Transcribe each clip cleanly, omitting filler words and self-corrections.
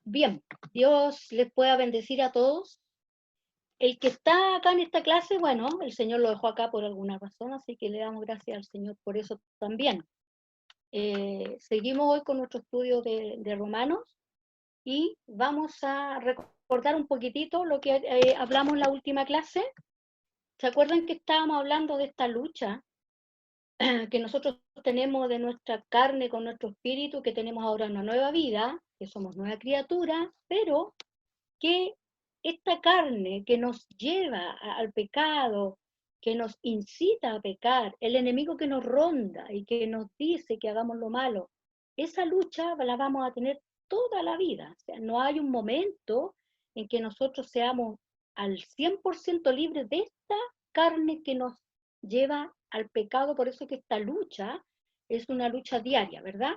Bien, Dios les pueda bendecir a todos. El que está acá en esta clase, bueno, el Señor lo dejó acá por alguna razón, así que le damos gracias al Señor por eso también. Seguimos hoy con nuestro estudio de Romanos y vamos a recordar un poquitito lo que hablamos en la última clase. ¿Se acuerdan que estábamos hablando de esta lucha que nosotros tenemos de nuestra carne con nuestro espíritu, que tenemos ahora una nueva vida, que somos nueva criatura, pero que esta carne que nos lleva al pecado, que nos incita a pecar, el enemigo que nos ronda y que nos dice que hagamos lo malo, esa lucha la vamos a tener toda la vida. O sea, no hay un momento en que nosotros seamos al 100% libres de esta carne que nos lleva al pecado. Por eso que esta lucha es una lucha diaria, ¿verdad?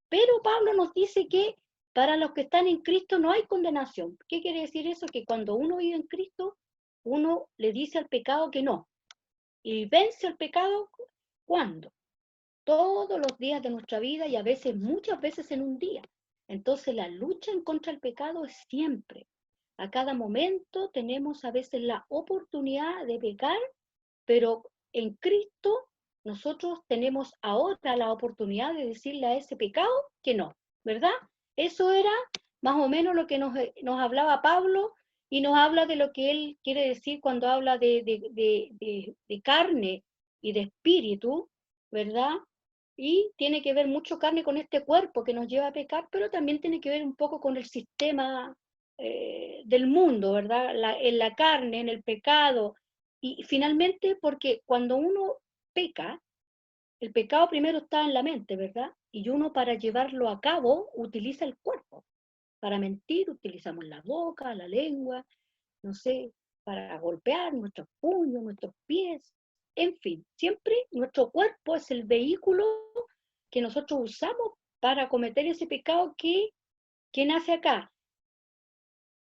Pero Pablo nos dice que para los que están en Cristo no hay condenación. ¿Qué quiere decir eso? Que cuando uno vive en Cristo, uno le dice al pecado que no. Y vence al pecado, ¿cuándo? Todos los días de nuestra vida y a veces, muchas veces en un día. Entonces la lucha en contra del pecado es siempre. A cada momento tenemos a veces la oportunidad de pecar, pero en Cristo nosotros tenemos ahora la oportunidad de decirle a ese pecado que no, ¿verdad? Eso era más o menos lo que nos hablaba Pablo y nos habla de lo que él quiere decir cuando habla de carne y de espíritu, ¿verdad? Y tiene que ver mucho carne con este cuerpo que nos lleva a pecar, pero también tiene que ver un poco con el sistema del mundo, ¿verdad? En la carne, en el pecado, y finalmente, porque cuando uno peca, el pecado primero está en la mente, ¿verdad? Y uno para llevarlo a cabo utiliza el cuerpo. Para mentir utilizamos la boca, la lengua, no sé, para golpear nuestros puños, nuestros pies, en fin, siempre nuestro cuerpo es el vehículo que nosotros usamos para cometer ese pecado que nace acá.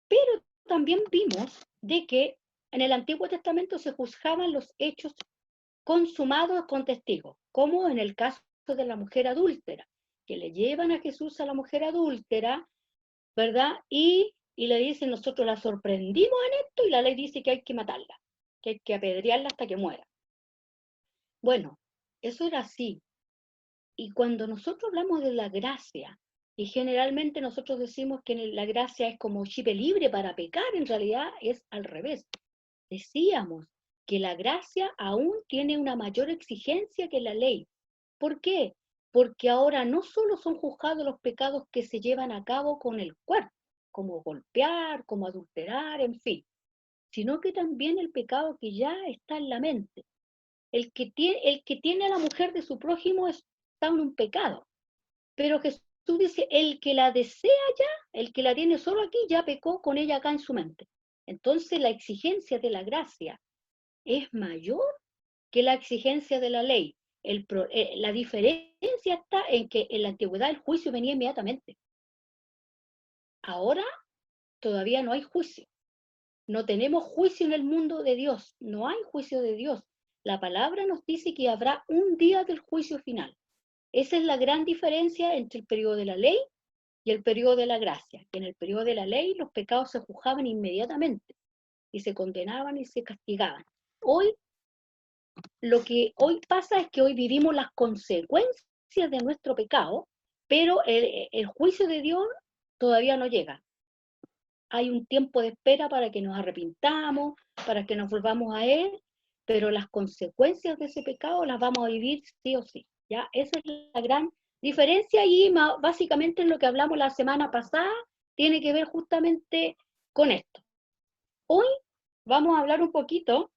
Pero también vimos de que en el Antiguo Testamento se juzgaban los hechos consumados con testigos, como en el caso de la mujer adúltera, que le llevan a Jesús a la mujer adúltera, ¿verdad? Y le dicen, nosotros la sorprendimos en esto y la ley dice que hay que matarla, que hay que apedrearla hasta que muera. Bueno, eso era así. Y cuando nosotros hablamos de la gracia, y generalmente nosotros decimos que la gracia es como chip libre para pecar, en realidad es al revés. Decíamos que la gracia aún tiene una mayor exigencia que la ley. ¿Por qué? Porque ahora no solo son juzgados los pecados que se llevan a cabo con el cuerpo, como golpear, como adulterar, en fin, sino que también el pecado que ya está en la mente. El que tiene a la mujer de su prójimo está en un pecado, pero Jesús dice, el que la desea ya, el que la tiene solo aquí, ya pecó con ella acá en su mente. Entonces la exigencia de la gracia es mayor que la exigencia de la ley. La diferencia está en que en la antigüedad el juicio venía inmediatamente. Ahora todavía no hay juicio. No tenemos juicio en el mundo de Dios. No hay juicio de Dios. La palabra nos dice que habrá un día del juicio final. Esa es la gran diferencia entre el periodo de la ley y el periodo de la gracia. Que en el periodo de la ley los pecados se juzgaban inmediatamente y se condenaban y se castigaban. Hoy lo que hoy pasa es que hoy vivimos las consecuencias de nuestro pecado, pero el juicio de Dios todavía no llega. Hay un tiempo de espera para que nos arrepintamos, para que nos volvamos a Él, pero las consecuencias de ese pecado las vamos a vivir sí o sí. ¿Ya? Esa es la gran diferencia y básicamente lo que hablamos la semana pasada tiene que ver justamente con esto. Hoy vamos a hablar un poquito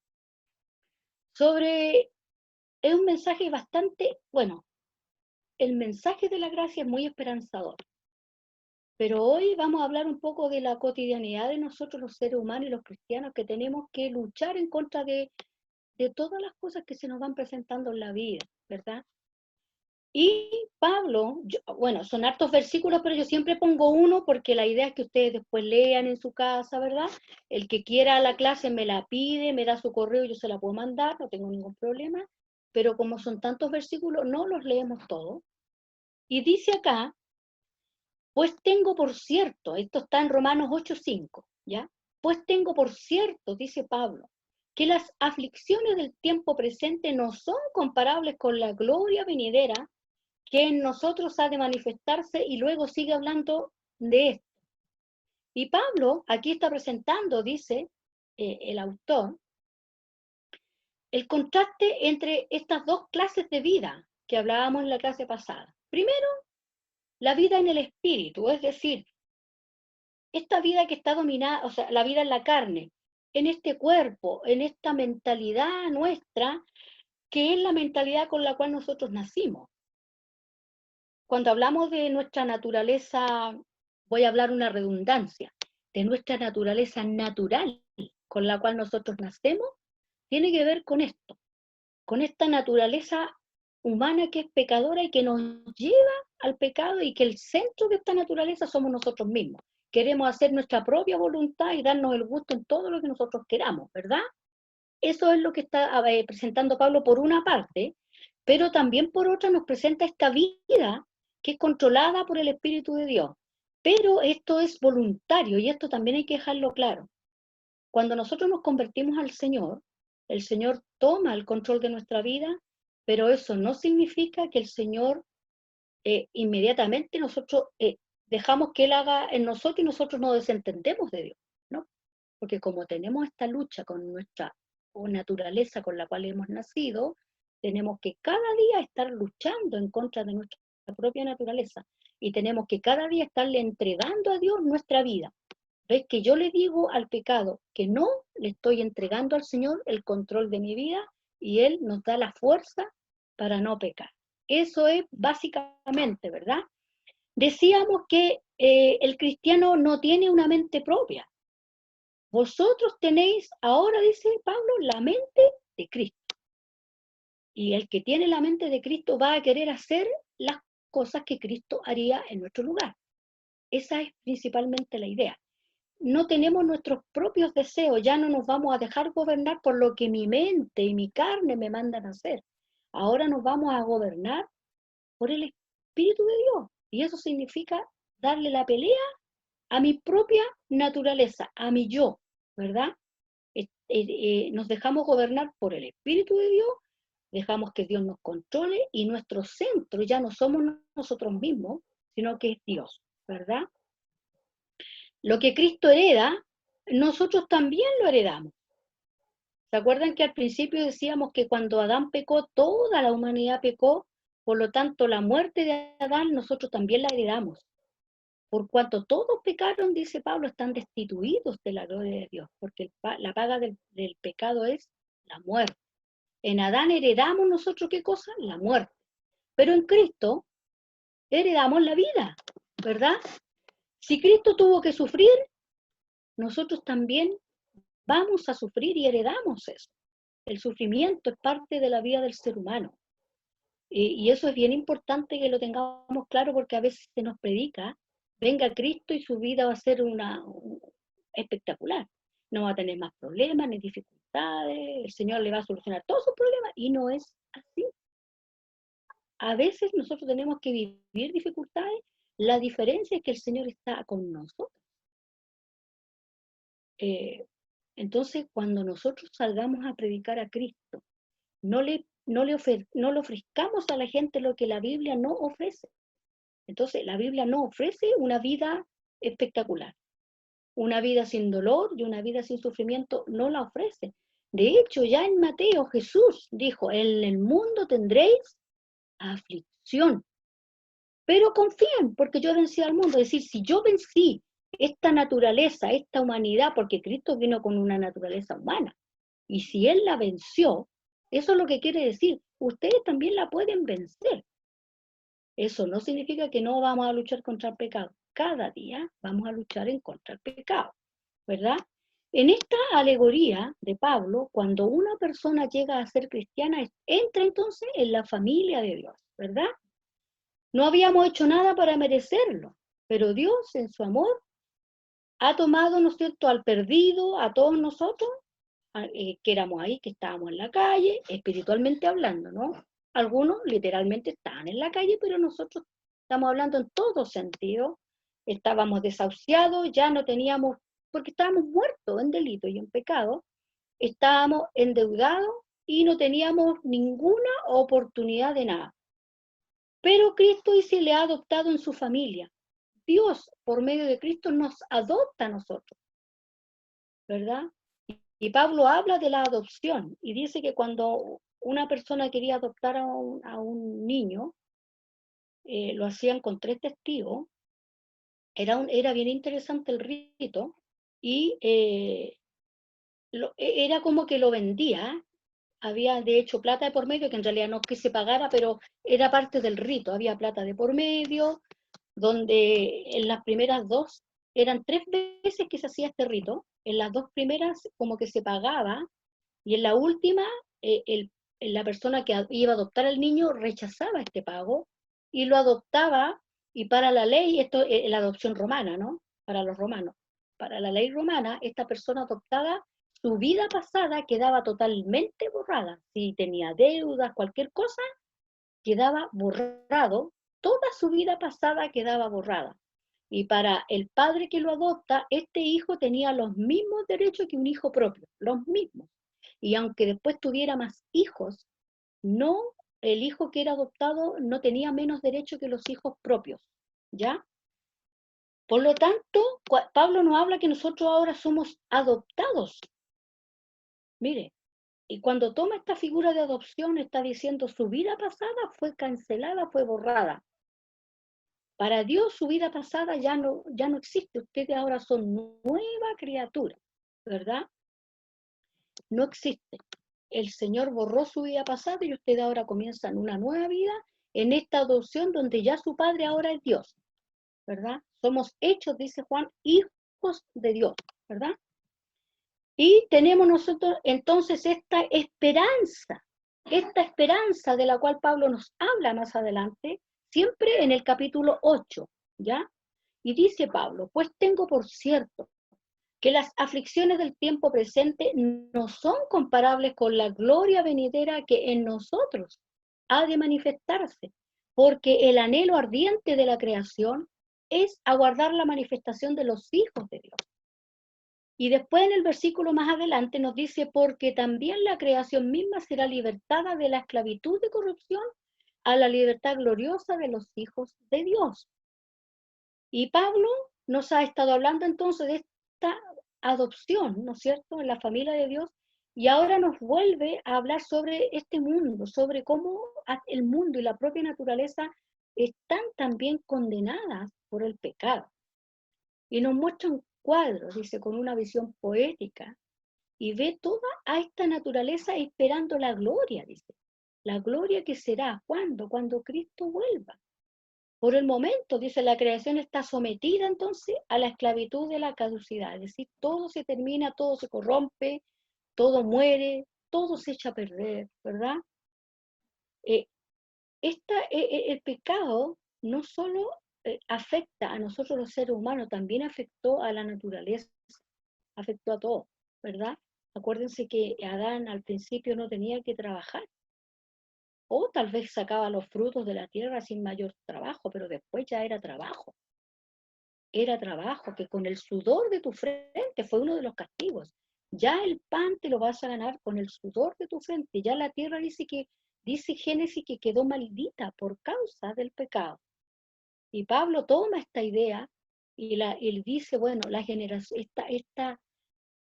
sobre, es un mensaje bastante, bueno, el mensaje de la gracia es muy esperanzador, pero hoy vamos a hablar un poco de la cotidianidad de nosotros los seres humanos y los cristianos que tenemos que luchar en contra de todas las cosas que se nos van presentando en la vida, ¿verdad? Y Pablo, bueno, son hartos versículos, pero yo siempre pongo uno porque la idea es que ustedes después lean en su casa, ¿verdad? El que quiera la clase me la pide, me da su correo, yo se la puedo mandar, no tengo ningún problema, pero como son tantos versículos, no los leemos todos. Y dice acá, Pues tengo por cierto, esto está en Romanos 8:5, ¿ya? Pues tengo por cierto, dice Pablo, que las aflicciones del tiempo presente no son comparables con la gloria venidera que en nosotros ha de manifestarse, y luego sigue hablando de esto. Y Pablo aquí está presentando, dice el autor, el contraste entre estas dos clases de vida que hablábamos en la clase pasada. Primero, la vida en el espíritu, es decir, esta vida que está dominada, o sea, la vida en la carne, en este cuerpo, en esta mentalidad nuestra, que es la mentalidad con la cual nosotros nacimos. Cuando hablamos de nuestra naturaleza, voy a hablar una redundancia, de nuestra naturaleza natural con la cual nosotros nacemos, tiene que ver con esto, con esta naturaleza humana que es pecadora y que nos lleva al pecado, y que el centro de esta naturaleza somos nosotros mismos. Queremos hacer nuestra propia voluntad y darnos el gusto en todo lo que nosotros queramos, ¿verdad? Eso es lo que está presentando Pablo por una parte, pero también por otra nos presenta esta vida que es controlada por el Espíritu de Dios. Pero esto es voluntario, y esto también hay que dejarlo claro. Cuando nosotros nos convertimos al Señor, el Señor toma el control de nuestra vida, pero eso no significa que el Señor inmediatamente nosotros dejamos que Él haga en nosotros y nosotros nos desentendemos de Dios, ¿no? Porque como tenemos esta lucha con nuestra naturaleza con la cual hemos nacido, tenemos que cada día estar luchando en contra de nuestra propia naturaleza, y tenemos que cada día estarle entregando a Dios nuestra vida. ¿Ves? Que yo le digo al pecado que no, le estoy entregando al Señor el control de mi vida, y Él nos da la fuerza para no pecar. Eso es básicamente, ¿verdad? Decíamos que el cristiano no tiene una mente propia. Vosotros tenéis ahora, dice Pablo, la mente de Cristo. Y el que tiene la mente de Cristo va a querer hacer las cosas que Cristo haría en nuestro lugar. Esa es principalmente la idea. No tenemos nuestros propios deseos, ya no nos vamos a dejar gobernar por lo que mi mente y mi carne me mandan a hacer. Ahora nos vamos a gobernar por el Espíritu de Dios. Y eso significa darle la pelea a mi propia naturaleza, a mi yo, ¿verdad? Nos dejamos gobernar por el Espíritu de Dios, dejamos que Dios nos controle, y nuestro centro ya no somos nosotros mismos, sino que es Dios, ¿verdad? Lo que Cristo hereda, nosotros también lo heredamos. ¿Se acuerdan que al principio decíamos que cuando Adán pecó, toda la humanidad pecó? Por lo tanto, la muerte de Adán nosotros también la heredamos. Por cuanto todos pecaron, dice Pablo, están destituidos de la gloria de Dios, porque la paga del pecado es la muerte. En Adán heredamos nosotros, ¿qué cosa? La muerte. Pero en Cristo heredamos la vida, ¿verdad? Si Cristo tuvo que sufrir, nosotros también vamos a sufrir y heredamos eso. El sufrimiento es parte de la vida del ser humano. Y eso es bien importante que lo tengamos claro, porque a veces se nos predica, venga Cristo y su vida va a ser espectacular. No va a tener más problemas ni dificultades, el Señor le va a solucionar todos sus problemas, y no es así. A veces nosotros tenemos que vivir dificultades, la diferencia es que el Señor está con nosotros. Entonces, cuando nosotros salgamos a predicar a Cristo, no le ofrezcamos a la gente lo que la Biblia no ofrece. Entonces, la Biblia no ofrece una vida espectacular. Una vida sin dolor y una vida sin sufrimiento no la ofrece. De hecho, ya en Mateo Jesús dijo, en el mundo tendréis aflicción, pero confíen, porque yo vencí al mundo. Es decir, si yo vencí esta naturaleza, esta humanidad, porque Cristo vino con una naturaleza humana, y si Él la venció, eso es lo que quiere decir, ustedes también la pueden vencer. Eso no significa que no vamos a luchar contra el pecado. Cada día vamos a luchar en contra del pecado, ¿verdad? En esta alegoría de Pablo, cuando una persona llega a ser cristiana, entra entonces en la familia de Dios, ¿verdad? No habíamos hecho nada para merecerlo, pero Dios en su amor ha tomado, ¿no es cierto?, al perdido, a todos nosotros, que éramos ahí, que estábamos en la calle, espiritualmente hablando, ¿no? Algunos literalmente estaban en la calle, pero nosotros estamos hablando en todo sentido, estábamos desahuciados, ya no teníamos, porque estábamos muertos en delito y en pecado, estábamos endeudados y no teníamos ninguna oportunidad de nada. Pero Cristo dice, le ha adoptado en su familia. Dios, por medio de Cristo, nos adopta a nosotros, ¿verdad? Y Pablo habla de la adopción y dice que cuando una persona quería adoptar a un niño, lo hacían con 3 testigos. Era bien interesante el rito y era como que lo vendía. Había de hecho plata de por medio, que en realidad no es que se pagara, pero era parte del rito. Había plata de por medio, donde en las primeras 2 eran 3 veces que se hacía este rito. En las 2 primeras como que se pagaba, y en la última la persona que iba a adoptar al niño rechazaba este pago y lo adoptaba. Y para la ley, esto es la adopción romana, ¿no? Para los romanos. Para la ley romana, esta persona adoptada, su vida pasada quedaba totalmente borrada. Si tenía deudas, cualquier cosa, quedaba borrado. Toda su vida pasada quedaba borrada. Y para el padre que lo adopta, este hijo tenía los mismos derechos que un hijo propio, los mismos. Y aunque después tuviera más hijos, no, el hijo que era adoptado no tenía menos derecho que los hijos propios, ¿ya? Por lo tanto, Pablo nos habla que nosotros ahora somos adoptados. Mire, y cuando toma esta figura de adopción, está diciendo su vida pasada fue cancelada, fue borrada. Para Dios su vida pasada ya no existe. Ustedes ahora son nueva criatura, ¿verdad? No existe. El Señor borró su vida pasada y ustedes ahora comienzan una nueva vida en esta adopción donde ya su Padre ahora es Dios, ¿verdad? Somos hechos, dice Juan, hijos de Dios, ¿verdad? Y tenemos nosotros entonces esta esperanza de la cual Pablo nos habla más adelante, siempre en el capítulo 8, ¿ya? Y dice Pablo, pues tengo por cierto que las aflicciones del tiempo presente no son comparables con la gloria venidera que en nosotros ha de manifestarse, porque el anhelo ardiente de la creación es aguardar la manifestación de los hijos de Dios. Y después en el versículo más adelante nos dice, porque también la creación misma será libertada de la esclavitud de corrupción a la libertad gloriosa de los hijos de Dios. Y Pablo nos ha estado hablando entonces de esta adopción, ¿no es cierto?, en la familia de Dios, y ahora nos vuelve a hablar sobre este mundo, sobre cómo el mundo y la propia naturaleza están también condenadas por el pecado. Y nos muestra un cuadro, dice, con una visión poética, y ve toda a esta naturaleza esperando la gloria, dice. La gloria que será, ¿cuándo? Cuando Cristo vuelva. Por el momento, dice, la creación está sometida entonces a la esclavitud de la caducidad, es decir, todo se termina, todo se corrompe, todo muere, todo se echa a perder, ¿verdad? El pecado no solo afecta a nosotros los seres humanos, también afectó a la naturaleza, afectó a todo, ¿verdad? Acuérdense que Adán al principio no tenía que trabajar, o tal vez sacaba los frutos de la tierra sin mayor trabajo, pero después ya era trabajo, que con el sudor de tu frente fue uno de los castigos. Ya el pan te lo vas a ganar con el sudor de tu frente. Ya la tierra dice Génesis que quedó maldita por causa del pecado. Y Pablo toma esta idea y él dice, bueno, la generación,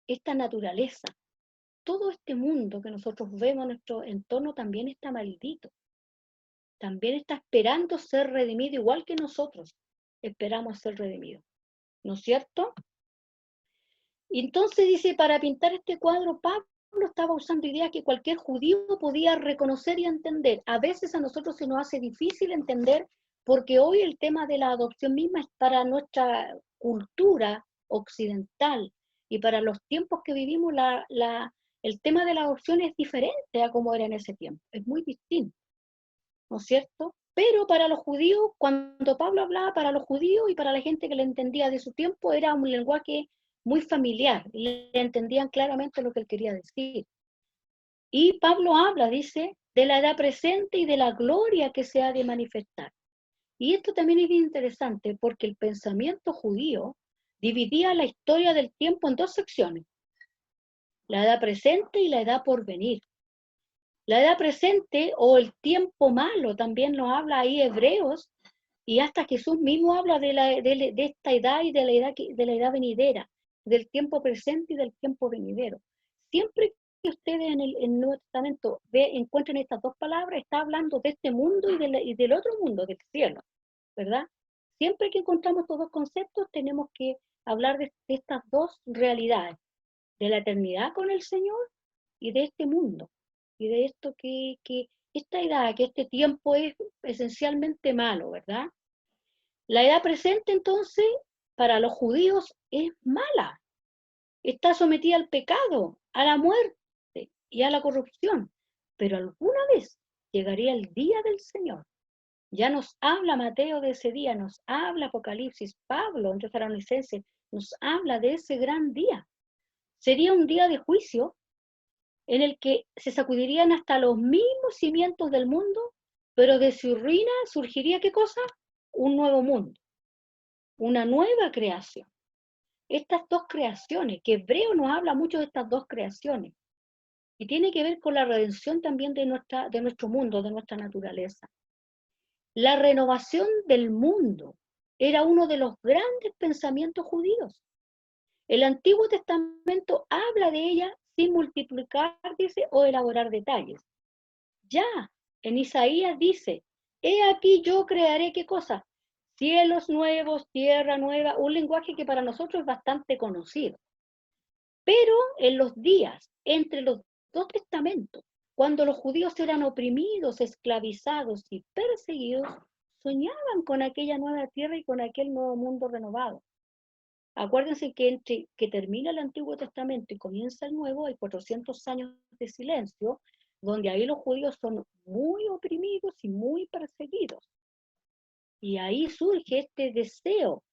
esta naturaleza, todo este mundo que nosotros vemos en nuestro entorno también está maldito. También está esperando ser redimido, igual que nosotros esperamos ser redimidos. ¿No es cierto? Y entonces dice, para pintar este cuadro, Pablo estaba usando ideas que cualquier judío podía reconocer y entender. A veces a nosotros se nos hace difícil entender porque hoy el tema de la adopción misma es para nuestra cultura occidental y para los tiempos que vivimos el tema de la adopción es diferente a como era en ese tiempo, es muy distinto, ¿no es cierto? Pero para los judíos, cuando Pablo hablaba para los judíos y para la gente que le entendía de su tiempo, era un lenguaje muy familiar, le entendían claramente lo que él quería decir. Y Pablo habla, dice, de la edad presente y de la gloria que se ha de manifestar. Y esto también es bien interesante porque el pensamiento judío dividía la historia del tiempo en dos secciones, la edad presente y la edad por venir. La edad presente o el tiempo malo también nos habla ahí Hebreos, y hasta Jesús mismo habla de esta edad y de la edad venidera, del tiempo presente y del tiempo venidero. Siempre que ustedes en el Nuevo Testamento encuentren estas dos palabras, está hablando de este mundo y del otro mundo, del cielo, ¿verdad? Siempre que encontramos estos dos conceptos, tenemos que hablar de estas dos realidades, de la eternidad con el Señor y de este mundo, y de esto que esta edad, que este tiempo es esencialmente malo, ¿verdad? La edad presente, entonces, para los judíos es mala. Está sometida al pecado, a la muerte y a la corrupción. Pero alguna vez llegaría el día del Señor. Ya nos habla Mateo de ese día, nos habla Apocalipsis, Pablo en Tesalonicenses, nos habla de ese gran día. Sería un día de juicio en el que se sacudirían hasta los mismos cimientos del mundo, pero de su ruina surgiría ¿qué cosa? Un nuevo mundo, una nueva creación. Estas dos creaciones, que Hebreo nos habla mucho de estas dos creaciones, y tiene que ver con la redención también de nuestro mundo, de nuestra naturaleza. La renovación del mundo era uno de los grandes pensamientos judíos. El Antiguo Testamento habla de ella sin multiplicar, dice, o elaborar detalles. Ya, en Isaías dice, he aquí yo crearé ¿qué cosa? Cielos nuevos, tierra nueva, un lenguaje que para nosotros es bastante conocido. Pero en los días entre los dos testamentos, cuando los judíos eran oprimidos, esclavizados y perseguidos, soñaban con aquella nueva tierra y con aquel nuevo mundo renovado. Acuérdense que entre que termina el Antiguo Testamento y comienza el Nuevo, hay 400 años de silencio, donde ahí los judíos son muy oprimidos y muy perseguidos. Y ahí surge este deseo,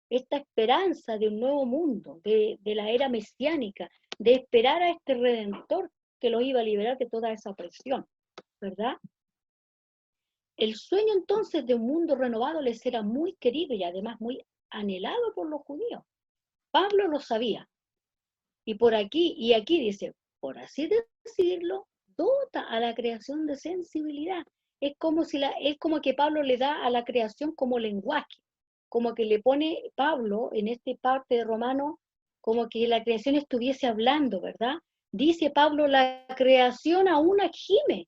esta esperanza de un nuevo mundo, de la era mesiánica, de esperar a este Redentor que los iba a liberar de toda esa opresión, ¿verdad? El sueño entonces de un mundo renovado les era muy querido y además muy anhelado por los judíos. Pablo lo sabía. Y aquí dice, por así decirlo, dota a la creación de sensibilidad. Es como que Pablo le da a la creación como lenguaje, como que le pone Pablo en este parte de Romano, como que la creación estuviese hablando, ¿verdad? Dice Pablo, la creación aún gime,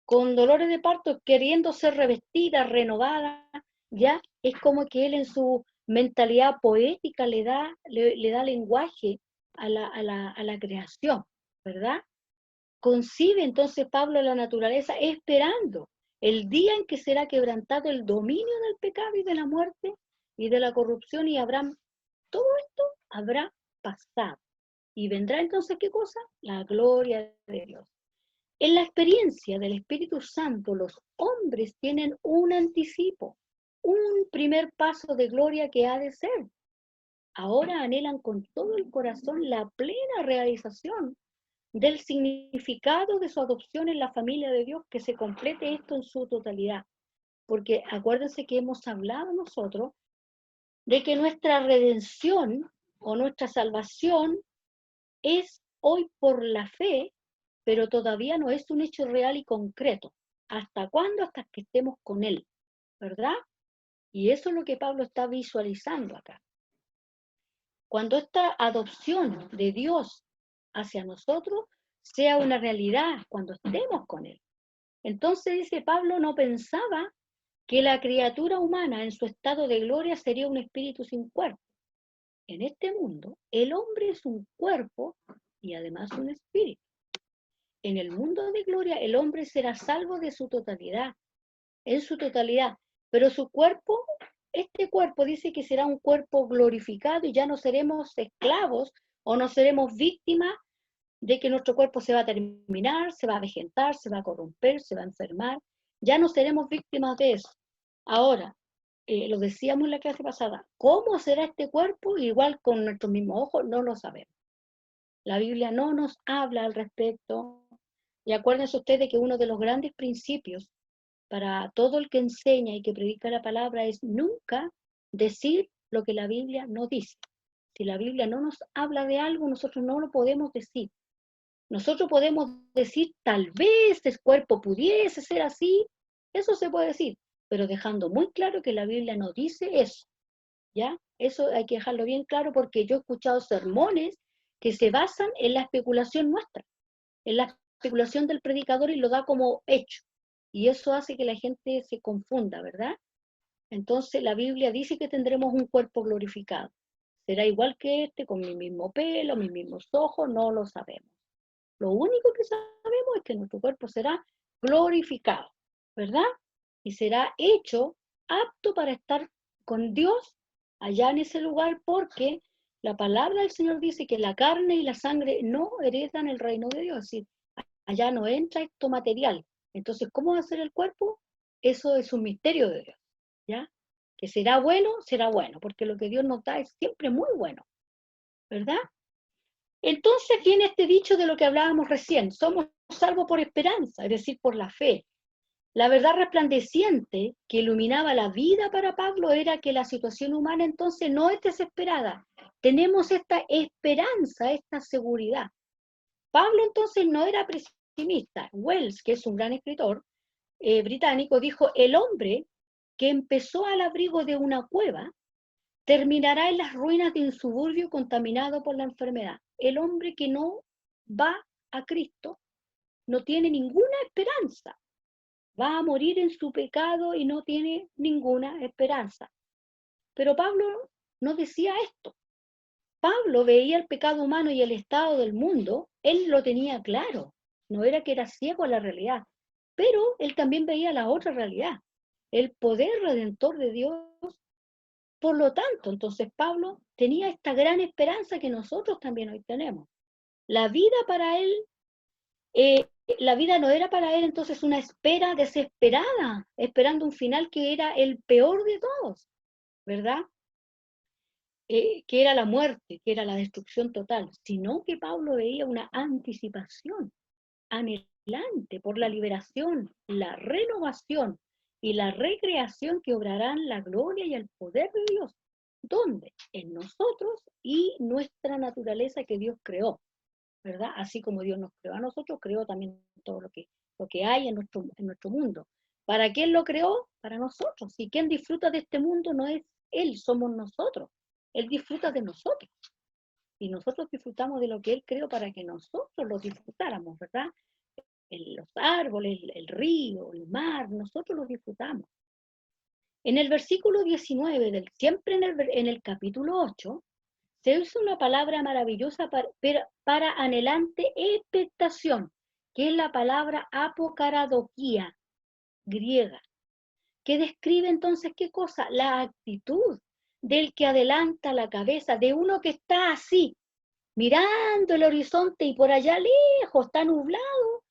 con dolores de parto, queriendo ser revestida, renovada, ya es como que él en su mentalidad poética le da lenguaje a la creación, ¿verdad? Concibe entonces Pablo la naturaleza esperando el día en que será quebrantado el dominio del pecado y de la muerte y de la corrupción y todo esto habrá pasado. Y vendrá entonces, ¿qué cosa? La gloria de Dios. En la experiencia del Espíritu Santo, los hombres tienen un anticipo, un primer paso de gloria que ha de ser. Ahora anhelan con todo el corazón la plena realización del significado de su adopción en la familia de Dios, que se complete esto en su totalidad. Porque acuérdense que hemos hablado nosotros de que nuestra redención o nuestra salvación es hoy por la fe, pero todavía no es un hecho real y concreto. ¿Hasta cuándo? Hasta que estemos con Él, ¿verdad? Y eso es lo que Pablo está visualizando acá. Cuando esta adopción de Dios hacia nosotros sea una realidad, cuando estemos con Él. Entonces, dice Pablo, no pensaba que la criatura humana en su estado de gloria sería un espíritu sin cuerpo. En este mundo, el hombre es un cuerpo y además un espíritu. En el mundo de gloria, el hombre será salvo de su totalidad, en su totalidad, pero su cuerpo, este cuerpo dice que será un cuerpo glorificado y ya no seremos esclavos o no seremos víctimas de que nuestro cuerpo se va a terminar, se va a vegetar, se va a corromper, se va a enfermar. Ya no seremos víctimas de eso. Ahora, lo decíamos en la clase pasada, ¿cómo será este cuerpo? Igual con nuestros mismos ojos, no lo sabemos. La Biblia no nos habla al respecto. Y acuérdense ustedes que uno de los grandes principios para todo el que enseña y que predica la palabra es nunca decir lo que la Biblia no dice. Si la Biblia no nos habla de algo, nosotros no lo podemos decir. Nosotros podemos decir, tal vez el cuerpo pudiese ser así, eso se puede decir, pero dejando muy claro que la Biblia no dice eso, ¿ya? Eso hay que dejarlo bien claro porque yo he escuchado sermones que se basan en la especulación nuestra, en la especulación del predicador y lo da como hecho. Y eso hace que la gente se confunda, ¿verdad? Entonces la Biblia dice que tendremos un cuerpo glorificado. ¿Será igual que este, con mi mismo pelo, mis mismos ojos? No lo sabemos. Lo único que sabemos es que nuestro cuerpo será glorificado, ¿verdad? Y será hecho apto para estar con Dios allá en ese lugar, porque la palabra del Señor dice que la carne y la sangre no heredan el reino de Dios, es decir, allá no entra esto material. Entonces, ¿cómo va a ser el cuerpo? Eso es un misterio de Dios, ¿ya? Que será bueno, porque lo que Dios nos da es siempre muy bueno, ¿verdad? Entonces viene este dicho de lo que hablábamos recién, somos salvos por esperanza, es decir, por la fe. La verdad resplandeciente que iluminaba la vida para Pablo era que la situación humana entonces no es desesperada. Tenemos esta esperanza, esta seguridad. Pablo entonces no era pesimista. Wells, que es un gran escritor británico, dijo, el hombre que empezó al abrigo de una cueva terminará en las ruinas de un suburbio contaminado por la enfermedad. El hombre que no va a Cristo no tiene ninguna esperanza. Va a morir en su pecado y no tiene ninguna esperanza. Pero Pablo no decía esto. Pablo veía el pecado humano y el estado del mundo, él lo tenía claro. No era que era ciego a la realidad, pero él también veía la otra realidad, el poder redentor de Dios. Por lo tanto, entonces Pablo tenía esta gran esperanza que nosotros también hoy tenemos. La vida para él, eh, la vida no era para él entonces una espera desesperada, esperando un final que era el peor de todos, ¿verdad? Que era la muerte, que era la destrucción total, sino que Pablo veía una anticipación anhelante por la liberación, la renovación y la recreación que obrarán la gloria y el poder de Dios. ¿Dónde? En nosotros y nuestra naturaleza que Dios creó, ¿verdad? Así como Dios nos creó a nosotros, creó también todo lo que hay en nuestro mundo. ¿Para quién lo creó? Para nosotros. Y quien disfruta de este mundo no es Él, somos nosotros. Él disfruta de nosotros. Y nosotros disfrutamos de lo que Él creó para que nosotros lo disfrutáramos, ¿verdad? Los árboles, el río, el mar, nosotros los disfrutamos. En el versículo 19, siempre en el capítulo 8, se usa una palabra maravillosa para anhelante expectación, que es la palabra apocaradoquía, griega, que describe entonces qué cosa, la actitud del que adelanta la cabeza, de uno que está así, mirando el horizonte y por allá lejos, está nublado,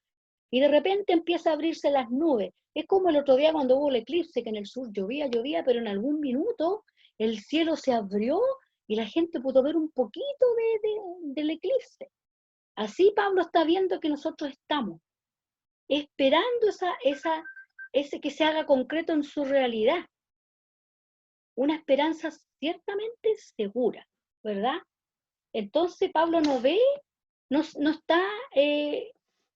y de repente empieza a abrirse las nubes. Es como el otro día cuando hubo el eclipse, que en el sur llovía, pero en algún minuto el cielo se abrió y la gente pudo ver un poquito del eclipse. Así Pablo está viendo que nosotros estamos esperando ese que se haga concreto en su realidad. Una esperanza ciertamente segura, ¿verdad? Entonces Pablo no está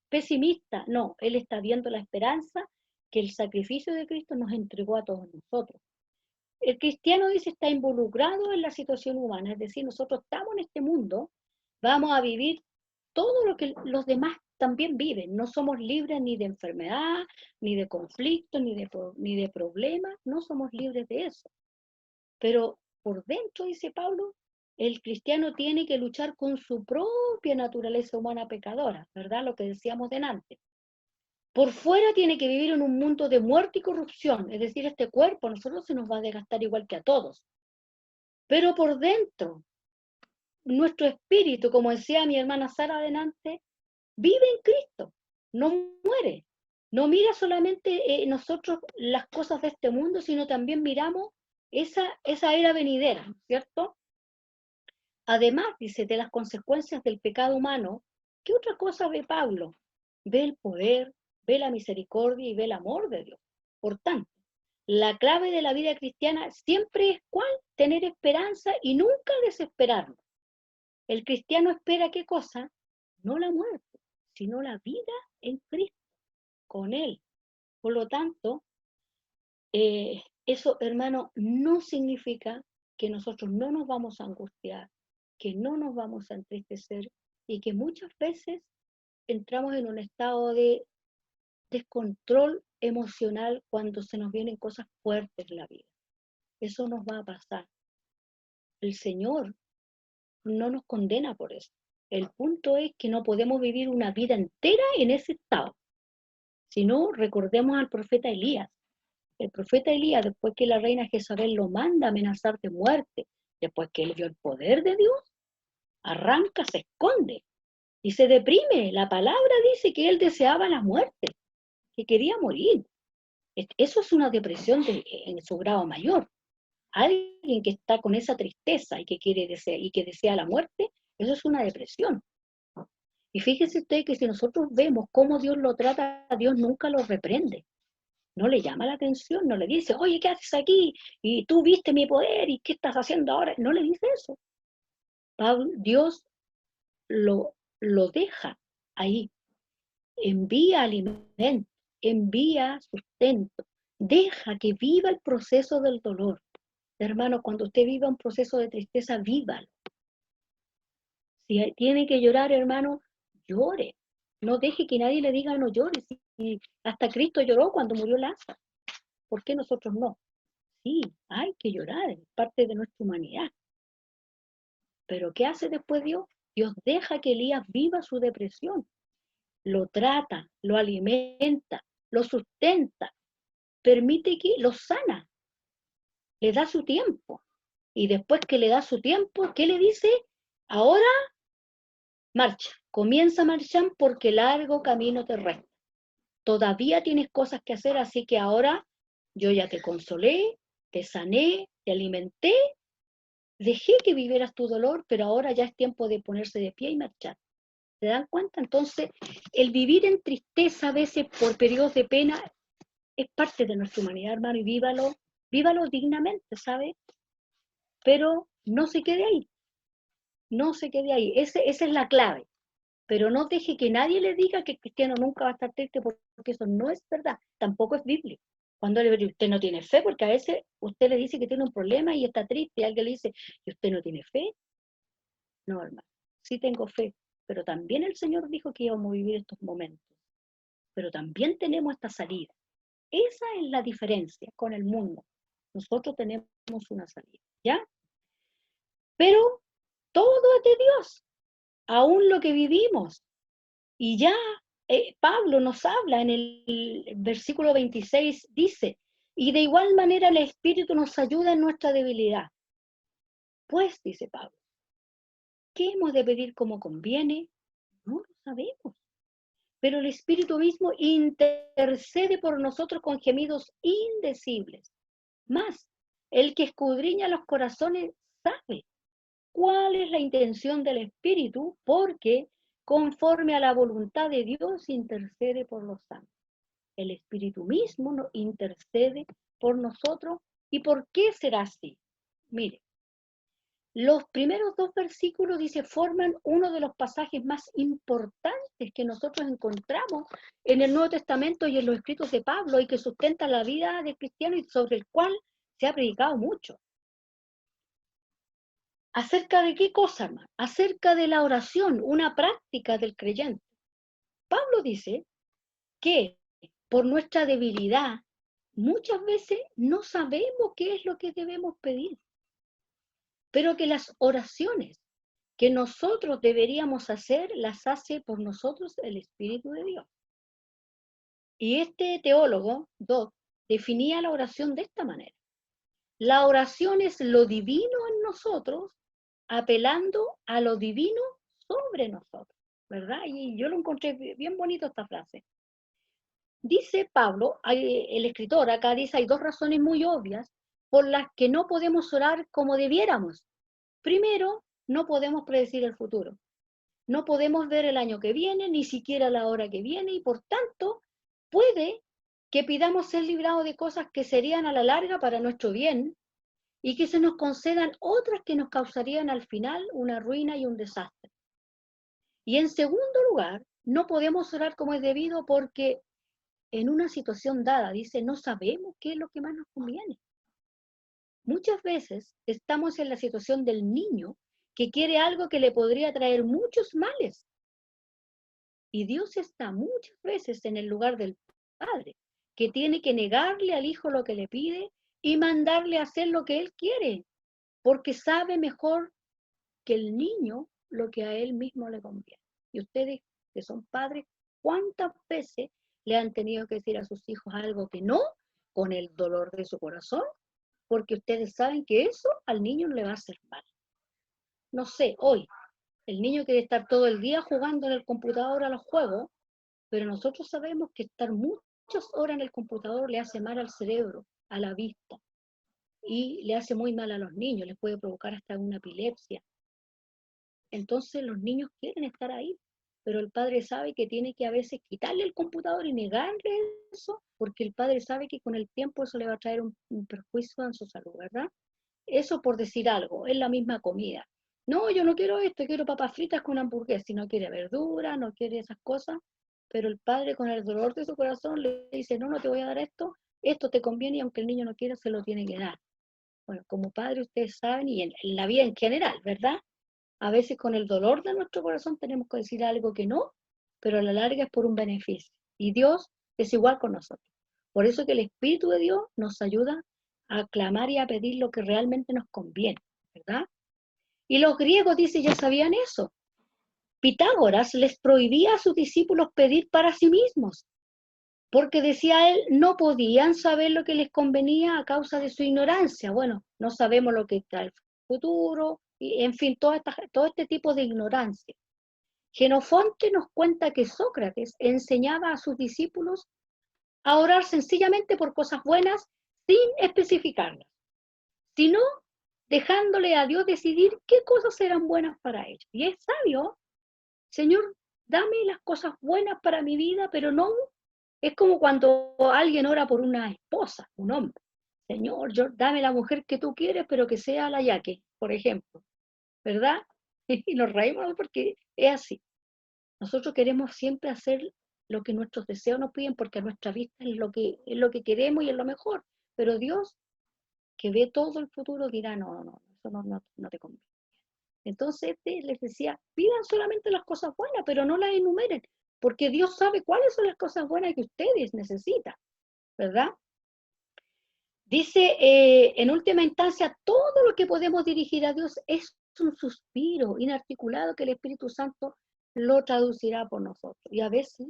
pesimista, no, él está viendo la esperanza que el sacrificio de Cristo nos entregó a todos nosotros. El cristiano dice está involucrado en la situación humana, es decir, nosotros estamos en este mundo, vamos a vivir todo lo que los demás también viven, no somos libres ni de enfermedad, ni de conflicto, ni de problemas, no somos libres de eso. Pero por dentro, dice Pablo, el cristiano tiene que luchar con su propia naturaleza humana pecadora, ¿verdad? Lo que decíamos delante. Por fuera tiene que vivir en un mundo de muerte y corrupción, es decir, este cuerpo a nosotros se nos va a desgastar igual que a todos. Pero por dentro, nuestro espíritu, como decía mi hermana Sara adelante, vive en Cristo, no muere. No mira solamente nosotros las cosas de este mundo, sino también miramos esa era venidera, ¿cierto? Además, dice, de las consecuencias del pecado humano, ¿qué otra cosa ve Pablo? Ve el poder, ve la misericordia y ve el amor de Dios. Por tanto, la clave de la vida cristiana siempre es ¿cuál? Tener esperanza y nunca desesperarnos. El cristiano espera ¿qué cosa? No la muerte, sino la vida en Cristo, con Él. Por lo tanto, eso, hermano, no significa que nosotros no nos vamos a angustiar, que no nos vamos a entristecer y que muchas veces entramos en un estado de descontrol emocional cuando se nos vienen cosas fuertes en la vida. Eso nos va a pasar. El Señor no nos condena por eso. El punto es que no podemos vivir una vida entera en ese estado. Si no, recordemos al profeta Elías. El profeta Elías, después que la reina Jezabel lo manda a amenazar de muerte, después que él vio el poder de Dios, arranca, se esconde y se deprime. La palabra dice que él deseaba la muerte, que quería morir. Eso es una depresión en su grado mayor. Alguien que está con esa tristeza y que desea la muerte, eso es una depresión. Y fíjese usted que si nosotros vemos cómo Dios lo trata, Dios nunca lo reprende. No le llama la atención, no le dice, oye, ¿qué haces aquí? Y tú viste mi poder, ¿y qué estás haciendo ahora? No le dice eso. Dios lo deja ahí. Envía alimento, envía sustento, deja que viva el proceso del dolor. Hermano, cuando usted viva un proceso de tristeza, vívalo. Si tiene que llorar, hermano, llore. No deje que nadie le diga no llore. Si hasta Cristo lloró cuando murió Lázaro. ¿Por qué nosotros no? Sí, hay que llorar, es parte de nuestra humanidad. Pero ¿qué hace después Dios? Dios deja que Elías viva su depresión. Lo trata, lo alimenta, lo sustenta, permite que lo sana. Le da su tiempo. Y después que le da su tiempo, ¿qué le dice? Ahora marcha, comienza a marchar porque largo camino te resta. Todavía tienes cosas que hacer, así que ahora yo ya te consolé, te sané, te alimenté, dejé que vivieras tu dolor, pero ahora ya es tiempo de ponerse de pie y marchar. ¿Se dan cuenta? Entonces, el vivir en tristeza a veces por periodos de pena es parte de nuestra humanidad, hermano, y vívalo dignamente, ¿sabe? Pero no se quede ahí, no se quede ahí. Esa es la clave. Pero no deje que nadie le diga que el cristiano nunca va a estar triste, porque eso no es verdad, tampoco es bíblico. Cuando le dice, usted no tiene fe, porque a veces usted le dice que tiene un problema y está triste, y alguien le dice, ¿y usted no tiene fe? No, hermano, sí tengo fe, pero también el Señor dijo que íbamos a vivir estos momentos, pero también tenemos esta salida. Esa es la diferencia con el mundo. Nosotros tenemos una salida, ¿ya? Pero todo es de Dios, aún lo que vivimos. Y ya Pablo nos habla en el versículo 26, dice, y de igual manera el Espíritu nos ayuda en nuestra debilidad. Pues, dice Pablo, ¿qué hemos de pedir como conviene? No lo sabemos. Pero el Espíritu mismo intercede por nosotros con gemidos indecibles. Más, el que escudriña los corazones sabe cuál es la intención del Espíritu, porque conforme a la voluntad de Dios intercede por los santos. El Espíritu mismo nos intercede por nosotros. ¿Y por qué será así? Mire, los primeros dos versículos, dice, forman uno de los pasajes más importantes que nosotros encontramos en el Nuevo Testamento y en los escritos de Pablo y que sustenta la vida del cristiano y sobre el cual se ha predicado mucho. ¿Acerca de qué cosa, hermano? Acerca de la oración, una práctica del creyente. Pablo dice que por nuestra debilidad muchas veces no sabemos qué es lo que debemos pedir, pero que las oraciones que nosotros deberíamos hacer las hace por nosotros el Espíritu de Dios. Y este teólogo, Dodd, definía la oración de esta manera. La oración es lo divino en nosotros apelando a lo divino sobre nosotros, ¿verdad? Y yo lo encontré bien bonito esta frase. Dice Pablo, el escritor acá dice, hay dos razones muy obvias por las que no podemos orar como debiéramos. Primero, no podemos predecir el futuro. No podemos ver el año que viene, ni siquiera la hora que viene, y por tanto, puede que pidamos ser librados de cosas que serían a la larga para nuestro bien y que se nos concedan otras que nos causarían al final una ruina y un desastre. Y en segundo lugar, no podemos orar como es debido porque en una situación dada, dice, no sabemos qué es lo que más nos conviene. Muchas veces estamos en la situación del niño que quiere algo que le podría traer muchos males. Y Dios está muchas veces en el lugar del padre, que tiene que negarle al hijo lo que le pide y mandarle a hacer lo que él quiere, porque sabe mejor que el niño lo que a él mismo le conviene. Y ustedes que son padres, ¿cuántas veces le han tenido que decir a sus hijos algo que no, con el dolor de su corazón? Porque ustedes saben que eso al niño no le va a hacer mal. No sé, hoy, el niño quiere estar todo el día jugando en el computador a los juegos, pero nosotros sabemos que estar muchas horas en el computador le hace mal al cerebro, a la vista, y le hace muy mal a los niños, les puede provocar hasta una epilepsia. Entonces los niños quieren estar ahí, pero el padre sabe que tiene que a veces quitarle el computador y negarle eso, porque el padre sabe que con el tiempo eso le va a traer un perjuicio en su salud, ¿verdad? Eso por decir algo, es la misma comida. No, yo no quiero esto, quiero papas fritas con hamburguesa, si no quiere verdura, no quiere esas cosas, pero el padre con el dolor de su corazón le dice, no, no te voy a dar esto te conviene y aunque el niño no quiera, se lo tiene que dar. Bueno, como padre ustedes saben, y en la vida en general, ¿verdad? A veces con el dolor de nuestro corazón tenemos que decir algo que no, pero a la larga es por un beneficio. Y Dios es igual con nosotros. Por eso que el Espíritu de Dios nos ayuda a clamar y a pedir lo que realmente nos conviene, ¿verdad? Y los griegos, dice, ya sabían eso. Pitágoras les prohibía a sus discípulos pedir para sí mismos, porque decía él, no podían saber lo que les convenía a causa de su ignorancia. Bueno, no sabemos lo que está el futuro, y en fin, todo este tipo de ignorancia. Genofonte nos cuenta que Sócrates enseñaba a sus discípulos a orar sencillamente por cosas buenas sin especificarlas, sino dejándole a Dios decidir qué cosas eran buenas para ellos. Y es sabio, Señor, dame las cosas buenas para mi vida, pero no, es como cuando alguien ora por una esposa, un hombre. Señor, dame la mujer que tú quieres, pero que sea la yaque, por ejemplo, ¿verdad? Y nos reímos porque es así. Nosotros queremos siempre hacer lo que nuestros deseos nos piden porque a nuestra vista es lo que queremos y es lo mejor. Pero Dios, que ve todo el futuro, dirá, no, no, no, eso no te conviene. Entonces les decía, pidan solamente las cosas buenas, pero no las enumeren, porque Dios sabe cuáles son las cosas buenas que ustedes necesitan, ¿verdad? Dice, en última instancia, todo lo que podemos dirigir a Dios es un suspiro inarticulado que el Espíritu Santo lo traducirá por nosotros. Y a veces,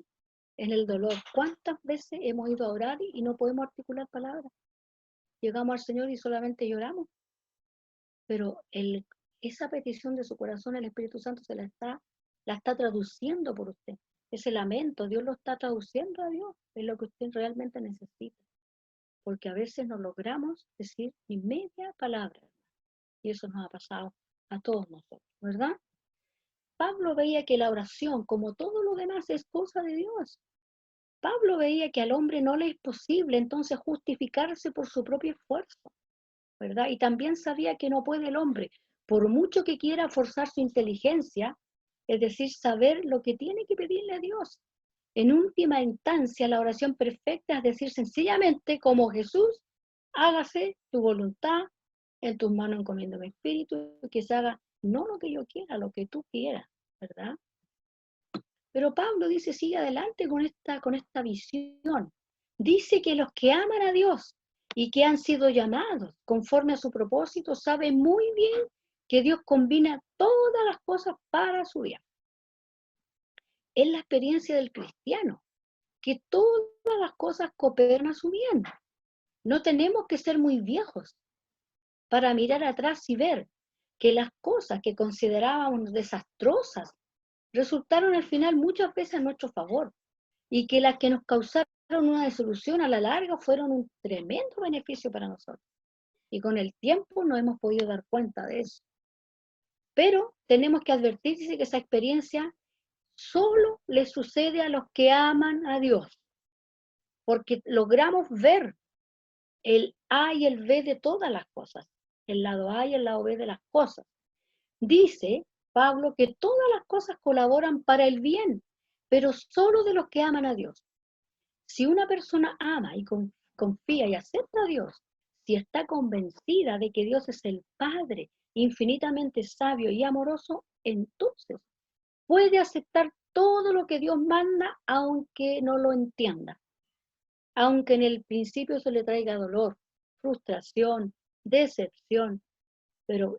en el dolor, ¿cuántas veces hemos ido a orar y no podemos articular palabras? Llegamos al Señor y solamente lloramos. Pero esa petición de su corazón, el Espíritu Santo la está traduciendo por usted. Ese lamento, Dios lo está traduciendo a Dios, es lo que usted realmente necesita. Porque a veces no logramos decir ni media palabra. Y eso nos ha pasado a todos nosotros, ¿verdad? Pablo veía que la oración, como todo lo demás, es cosa de Dios. Pablo veía que al hombre no le es posible entonces justificarse por su propio esfuerzo, ¿verdad? Y también sabía que no puede el hombre, por mucho que quiera forzar su inteligencia, es decir, saber lo que tiene que pedirle a Dios. En última instancia, la oración perfecta es decir sencillamente, como Jesús, hágase tu voluntad, en tus manos encomiendo mi espíritu, que se haga no lo que yo quiera, lo que tú quieras, ¿verdad? Pero Pablo dice, sigue adelante con esta visión. Dice que los que aman a Dios y que han sido llamados conforme a su propósito, saben muy bien que Dios combina todas las cosas para su bien. Es la experiencia del cristiano, que todas las cosas cooperan a su bien. No tenemos que ser muy viejos para mirar atrás y ver que las cosas que considerábamos desastrosas resultaron al final muchas veces a nuestro favor y que las que nos causaron una desilusión a la larga fueron un tremendo beneficio para nosotros. Y con el tiempo nos hemos podido dar cuenta de eso. Pero tenemos que advertirse que esa experiencia solo le sucede a los que aman a Dios. porque logramos ver el A y el B de todas las cosas, el lado A y el lado B de las cosas. Dice Pablo que todas las cosas colaboran para el bien, pero solo de los que aman a Dios. Si una persona ama y confía y acepta a Dios, si está convencida de que Dios es el Padre infinitamente sabio y amoroso, entonces puede aceptar todo lo que Dios manda aunque no lo entienda, aunque en el principio se le traiga dolor, frustración, decepción, pero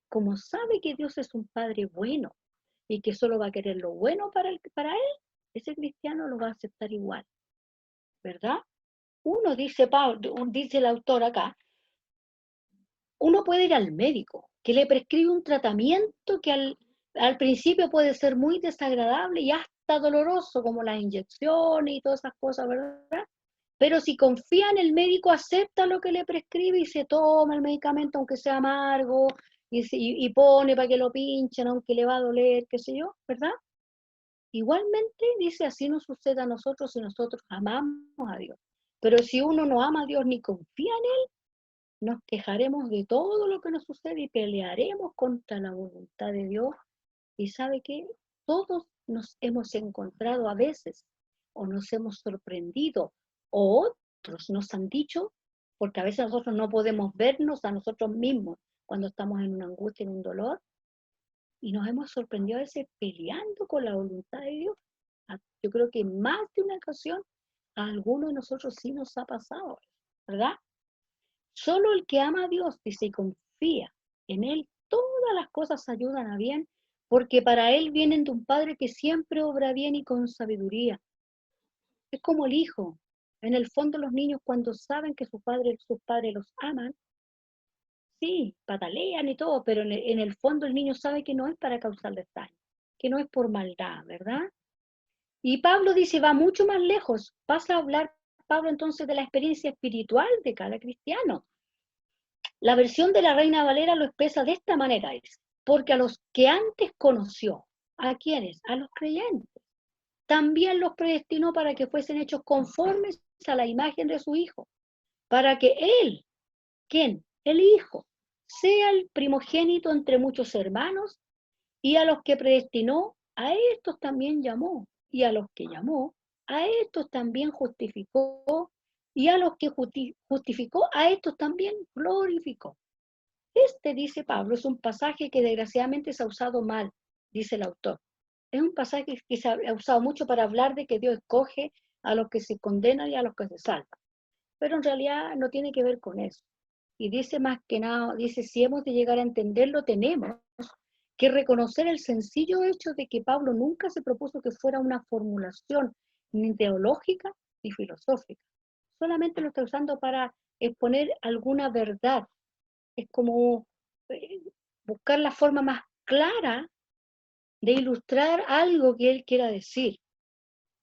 como sabe que Dios es un Padre bueno y que solo va a querer lo bueno para él, ese cristiano lo va a aceptar igual, ¿verdad? Uno dice, dice el autor acá, uno puede ir al médico, que le prescribe un tratamiento que al principio puede ser muy desagradable y hasta doloroso, como las inyecciones y todas esas cosas, ¿verdad? Pero si confía en el médico, acepta lo que le prescribe y se toma el medicamento, aunque sea amargo, y pone para que lo pinchen, aunque le va a doler, qué sé yo, ¿verdad? Igualmente, dice, así nos sucede a nosotros si nosotros amamos a Dios. Pero si uno no ama a Dios ni confía en Él, nos quejaremos de todo lo que nos sucede y pelearemos contra la voluntad de Dios. Y sabe que todos nos hemos encontrado a veces, o nos hemos sorprendido, o otros nos han dicho, porque a veces nosotros no podemos vernos a nosotros mismos cuando estamos en una angustia, en un dolor, y nos hemos sorprendido a veces peleando con la voluntad de Dios. Yo creo que en más de una ocasión a algunos de nosotros sí nos ha pasado, ¿verdad? Solo el que ama a Dios, dice, y confía en Él, todas las cosas ayudan a bien, porque para Él vienen de un Padre que siempre obra bien y con sabiduría. Es como el hijo. En el fondo los niños cuando saben que sus padres los aman, sí, patalean y todo, pero en el fondo el niño sabe que no es para causarles daño, que no es por maldad, ¿verdad? Y Pablo dice, va mucho más lejos. Pasa a hablar Pablo entonces de la experiencia espiritual de cada cristiano. La versión de la Reina Valera lo expresa de esta manera, es, porque a los que antes conoció, ¿a quiénes? A los creyentes. También los predestinó para que fuesen hechos conformes a la imagen de su Hijo, para que Él, ¿quién? El Hijo, sea el primogénito entre muchos hermanos, y a los que predestinó, a estos también llamó, y a los que llamó, a estos también justificó, y a los que justificó, a estos también glorificó. Este, dice Pablo, es un pasaje que desgraciadamente se ha usado mal, dice el autor. Es un pasaje que se ha usado mucho para hablar de que Dios escoge a los que se condenan y a los que se salvan. Pero en realidad no tiene que ver con eso. Y dice más que nada, dice, si hemos de llegar a entenderlo, tenemos que reconocer el sencillo hecho de que Pablo nunca se propuso que fuera una formulación ni teológica ni filosófica. Solamente lo está usando para exponer alguna verdad. Es como eh, buscar la forma más clara de ilustrar algo que él quiera decir.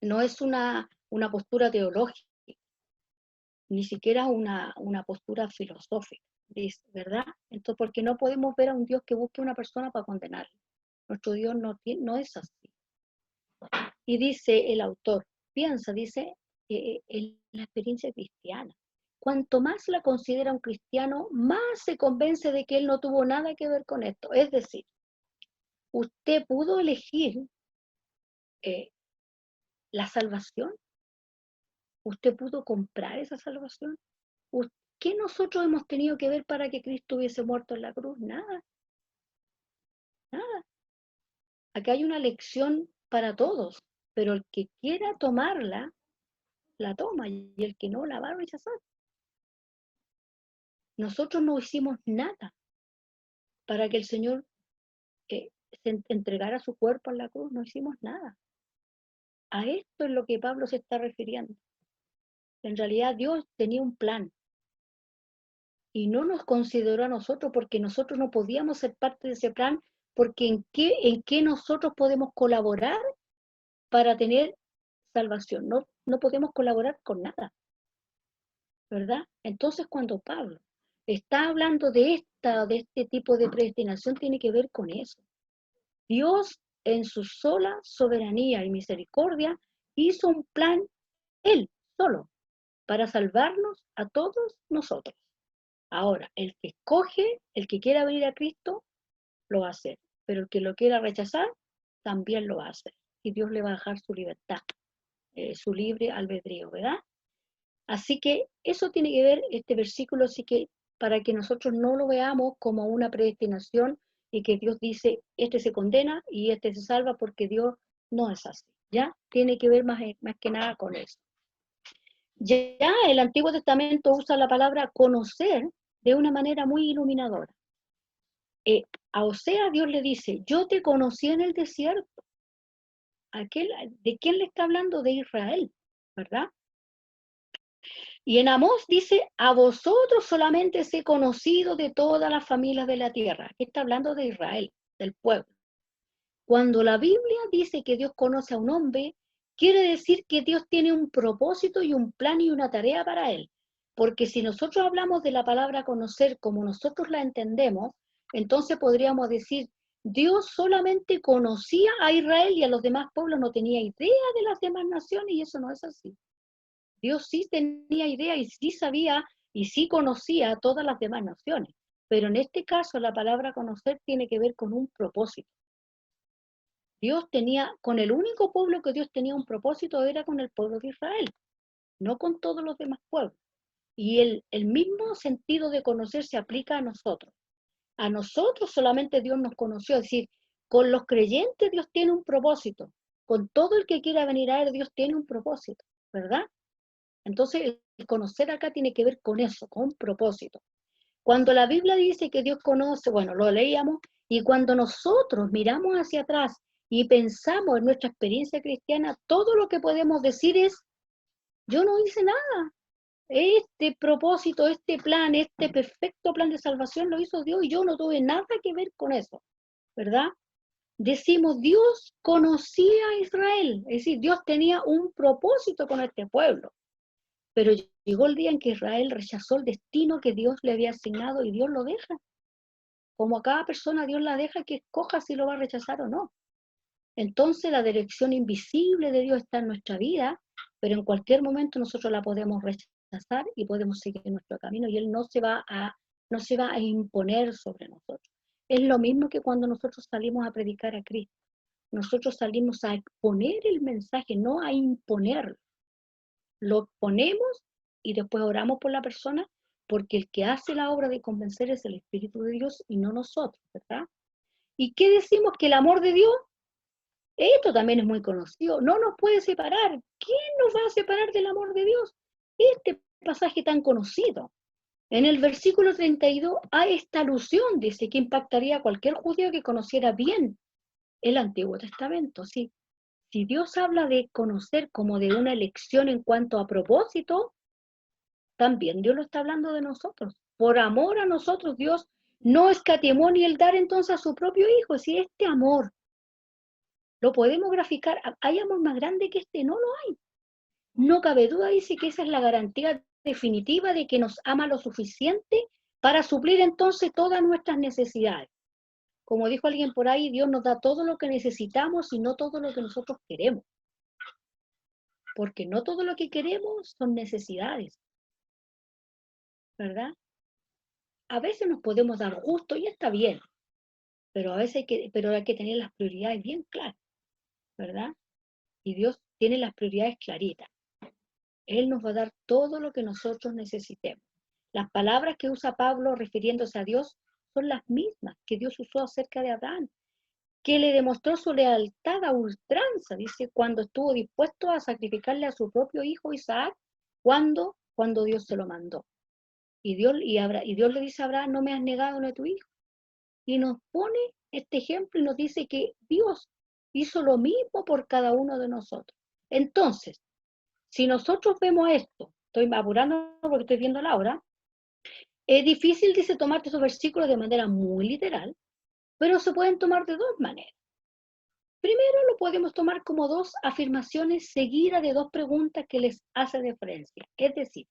No es una postura teológica, ni siquiera una postura filosófica, ¿verdad? Entonces, porque no podemos ver a un Dios que busque a una persona para condenarla. Nuestro Dios no es así. Y dice el autor, dice, en la experiencia cristiana. Cuanto más la considera un cristiano, más se convence de que él no tuvo nada que ver con esto. Es decir, usted pudo elegir eh, la salvación, usted pudo comprar esa salvación. ¿Qué nosotros hemos tenido que ver para que Cristo hubiese muerto en la cruz? Nada, nada. Acá hay una lección para todos, pero el que quiera tomarla, la toma, y el que no, la va a rechazar. Nosotros no hicimos nada para que el Señor se entregara su cuerpo en la cruz, no hicimos nada. A esto es lo que Pablo se está refiriendo. En realidad Dios tenía un plan y no nos consideró a nosotros porque nosotros no podíamos ser parte de ese plan, porque ¿en qué nosotros podemos colaborar para tener salvación? No podemos colaborar con nada, ¿verdad? Entonces cuando Pablo está hablando de este tipo de predestinación, tiene que ver con eso. Dios, en su sola soberanía y misericordia, hizo un plan, Él solo, para salvarnos a todos nosotros. Ahora, el que escoge, el que quiera venir a Cristo, lo va a hacer, pero el que lo quiera rechazar, también lo va a hacer. Y Dios le va a dejar su libertad, su libre albedrío, ¿verdad? Así que eso tiene que ver este versículo, así que para que nosotros no lo veamos como una predestinación y que Dios dice, este se condena y este se salva, porque Dios no es así, ¿ya? Tiene que ver más que nada con eso. Ya el Antiguo Testamento usa la palabra conocer de una manera muy iluminadora. A Osea Dios le dice, yo te conocí en el desierto. ¿De quién le está hablando? De Israel, ¿verdad? Y en Amós dice, a vosotros solamente os he conocido de todas las familias de la tierra. Aquí está hablando de Israel, del pueblo. Cuando la Biblia dice que Dios conoce a un hombre, quiere decir que Dios tiene un propósito y un plan y una tarea para él. Porque si nosotros hablamos de la palabra conocer como nosotros la entendemos, entonces podríamos decir, Dios solamente conocía a Israel y a los demás pueblos no tenía idea de las demás naciones, y eso no es así. Dios sí tenía idea y sí sabía y sí conocía a todas las demás naciones. Pero en este caso la palabra conocer tiene que ver con un propósito. Dios tenía, con el único pueblo que Dios tenía un propósito era con el pueblo de Israel, no con todos los demás pueblos. Y el mismo sentido de conocer se aplica a nosotros. A nosotros solamente Dios nos conoció, es decir, con los creyentes Dios tiene un propósito. Con todo el que quiera venir a Él, Dios tiene un propósito, ¿verdad? Entonces, el conocer acá tiene que ver con eso, con propósito. Cuando la Biblia dice que Dios conoce, bueno, lo leíamos, y cuando nosotros miramos hacia atrás y pensamos en nuestra experiencia cristiana, todo lo que podemos decir es, yo no hice nada. Este propósito, este plan, este perfecto plan de salvación lo hizo Dios y yo no tuve nada que ver con eso, ¿verdad? Decimos, Dios conocía a Israel, es decir, Dios tenía un propósito con este pueblo. Pero llegó el día en que Israel rechazó el destino que Dios le había asignado y Dios lo deja. Como a cada persona Dios la deja que escoja si lo va a rechazar o no. Entonces la dirección invisible de Dios está en nuestra vida, pero en cualquier momento nosotros la podemos rechazar y podemos seguir nuestro camino y Él no se va a imponer sobre nosotros. Es lo mismo que cuando nosotros salimos a predicar a Cristo. Nosotros salimos a exponer el mensaje, no a imponerlo. Lo ponemos y después oramos por la persona, porque el que hace la obra de convencer es el Espíritu de Dios y no nosotros, ¿verdad? ¿Y qué decimos? Que el amor de Dios, esto también es muy conocido, no nos puede separar. ¿Quién nos va a separar del amor de Dios? Este pasaje tan conocido. En el versículo 32 hay esta alusión, dice, que impactaría a cualquier judío que conociera bien el Antiguo Testamento, ¿sí? Si Dios habla de conocer como de una elección en cuanto a propósito, también Dios lo está hablando de nosotros. Por amor a nosotros, Dios no escatimó ni el dar entonces a su propio Hijo. Si este amor lo podemos graficar, ¿hay amor más grande que este? No lo hay. No cabe duda, dice que esa es la garantía definitiva de que nos ama lo suficiente para suplir entonces todas nuestras necesidades. Como dijo alguien por ahí, Dios nos da todo lo que necesitamos y no todo lo que nosotros queremos. Porque no todo lo que queremos son necesidades, ¿verdad? A veces nos podemos dar gusto y está bien, pero a veces hay que tener las prioridades bien claras, ¿verdad? Y Dios tiene las prioridades claritas. Él nos va a dar todo lo que nosotros necesitemos. Las palabras que usa Pablo refiriéndose a Dios son las mismas que Dios usó acerca de Abraham, que le demostró su lealtad a ultranza, dice, cuando estuvo dispuesto a sacrificarle a su propio hijo Isaac, cuando Dios se lo mandó. Y Dios le dice a Abraham, no me has negado a tu hijo. Y nos pone este ejemplo y nos dice que Dios hizo lo mismo por cada uno de nosotros. Entonces, si nosotros vemos esto, estoy apurando porque estoy viendo la hora, es difícil, dice, tomar estos versículos de manera muy literal, pero se pueden tomar de dos maneras. Primero, lo podemos tomar como dos afirmaciones seguidas de dos preguntas que les hace referencia. Es decir,